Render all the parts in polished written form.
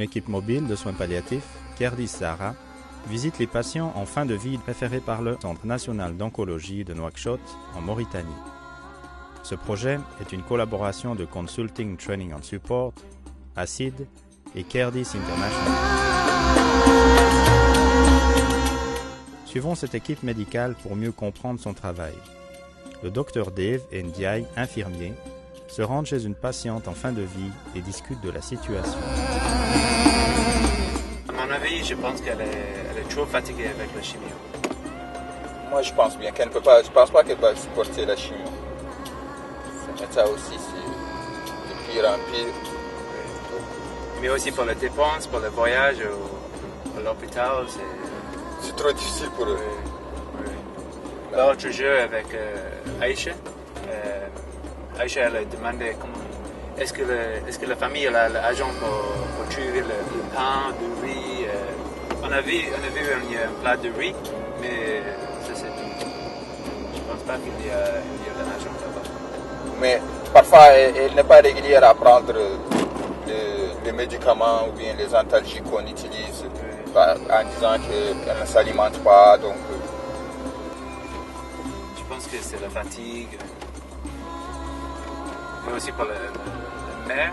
une équipe mobile de soins palliatifs, Kerdis Sahara, visite les patients en fin de vie préférés par le Centre national d'oncologie de Nouakchott, en Mauritanie. Ce projet est une collaboration de Consulting Training and Support, ACID et Kerdis International. Suivons cette équipe médicale pour mieux comprendre son travail. Le docteur Dave Ndiaye, infirmier, se rend chez une patiente en fin de vie et discute de la situation. À mon avis, je pense qu'elle est trop fatiguée avec la chimio. Moi, je pense bien qu'elle ne peut pas. Je pense pas qu'elle va supporter la chimio. Ça aussi, c'est de pire en pire. Mais aussi pour les dépenses, pour le voyage à l'hôpital, c'est trop difficile pour eux. Oui. L'autre jour avec Aïcha, Aïcha elle a demandé est-ce que la famille a l'argent pour trouver le pain, le riz. On a vu un plat de riz, mais ça c'est tout. Je ne pense pas qu'il y a de l'argent là-bas. Mais parfois, elle n'est pas régulière à prendre les médicaments ou bien les antalgiques qu'on utilise en disant qu'elle ne s'alimente pas. Donc, je pense que c'est la fatigue. Mais aussi pour la mère,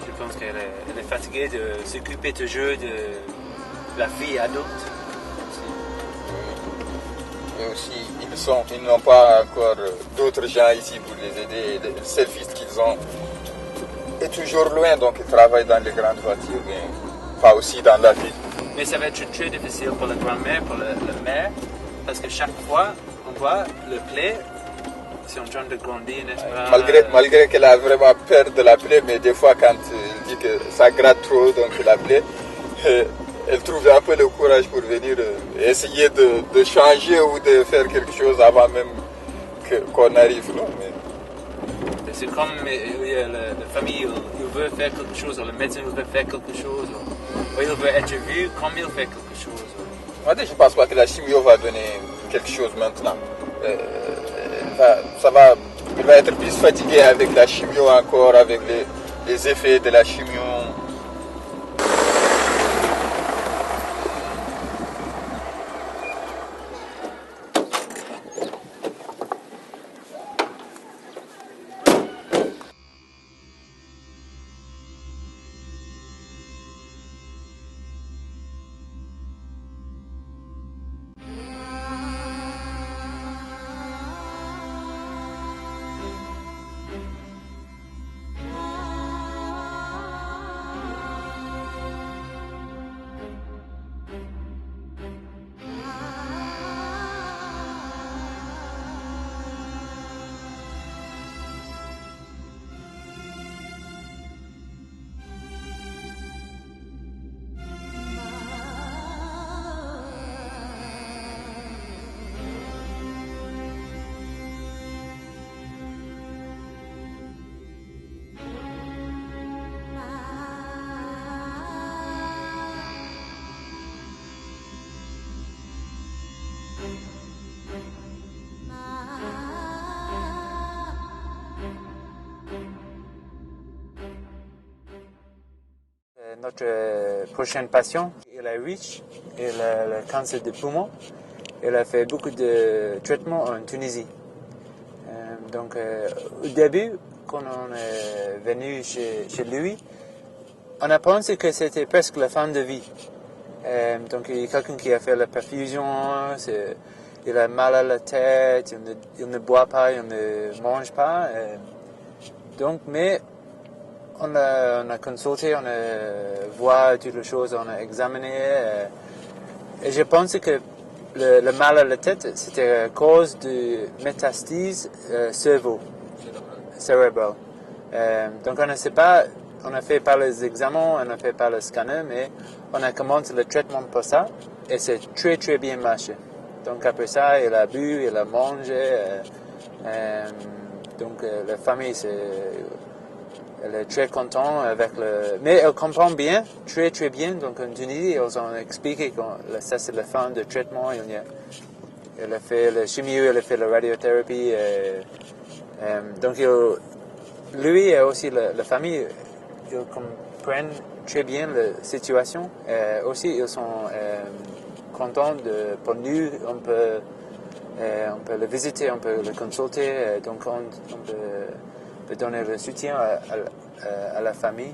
je pense qu'elle est fatiguée de s'occuper toujours de la vie adulte. Et aussi, ils n'ont pas encore d'autres gens ici pour les aider. Le seul fils qu'ils ont est toujours loin, donc ils travaillent dans les grandes voitures, mais pas aussi dans la ville. Mais ça va être très difficile pour la grand-mère, pour la mère, parce que chaque fois, on voit le plaie, c'est en train de grandir, n'est-ce pas? Malgré qu'elle a vraiment peur de la plaie, mais des fois, quand elle dit que ça gratte trop, donc la plaie, elle trouve un peu le courage pour venir essayer de changer ou de faire quelque chose avant même qu'on arrive. Non, mais... C'est comme la famille, il veut faire quelque chose, ou le médecin veut faire quelque chose, ou il veut être vu comme il fait quelque chose. Moi, je ne pense pas que la chimio va donner quelque chose maintenant. Il va être plus fatigué avec la chimio encore, avec les effets de la chimio. Notre prochain patient, il est riche, il a le cancer de poumon, il a fait beaucoup de traitements en Tunisie. Donc au début, quand on est venu chez lui, on a pensé que c'était presque la fin de vie. Donc il y a quelqu'un qui a fait la perfusion, il a mal à la tête, il ne boit pas, il ne mange pas. Mais on a consulté, on a vu toutes les choses, on a examiné. Et je pense que le mal à la tête, c'était à cause de métastases cérébrales. Donc on ne sait pas, on a fait pas les examens, on a fait pas le scanner, mais on a commencé le traitement pour ça et c'est très très bien marché. Donc après ça, il a bu, il a mangé. Donc la famille, elle est très contente avec le... Mais elle comprend bien, très très bien. Donc en Tunisie, ils ont expliqué que ça c'est la fin du traitement. Elle a fait la chimie, elle a fait la radiothérapie. Donc lui et aussi la famille, ils comprennent très bien la situation. Aussi, ils sont contents pour nous. On peut le visiter, on peut le consulter. Donc, on peut donner le soutien à la famille.